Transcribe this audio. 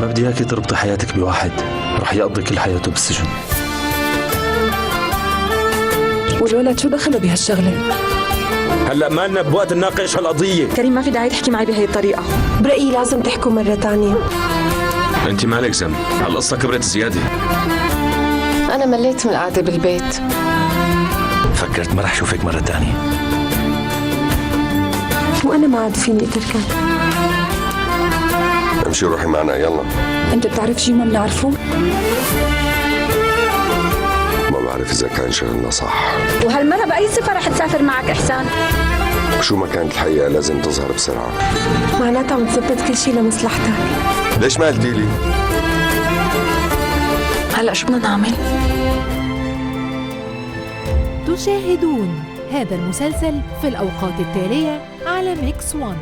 ما بدي اياكي تربطي حياتك بواحد رح يقضي كل حياته بالسجن. والولد شو دخله بهالشغله؟ هلا ما لنا بوقت نناقش هالقضيه. كريم ما في داعي تحكي معي بهي الطريقه. برأيي لازم تحكوا مرة تانية. انت مالك ذنب، هالقصه كبرت زياده. أنا مليت من القعدة بالبيت. فكرت ما رح شوفك مرة تانية. وأنا ما عاد فيني أتركك. امشي روحي معنا يلا. انت بتعرف شي ما بنعرفه؟ ما بعرف اذا كان شغلنا صح. وهالمرة بأي صفة رح تسافر معك إحسان؟ شو ما كانت الحقيقة لازم تظهر بسرعة. معناتها عم تظبط كل شي لمصلحتك. ليش ما قلتي لي؟ هلا شو بدنا نعمل؟ تشاهدون هذا المسلسل في الأوقات التالية على ميكس 1.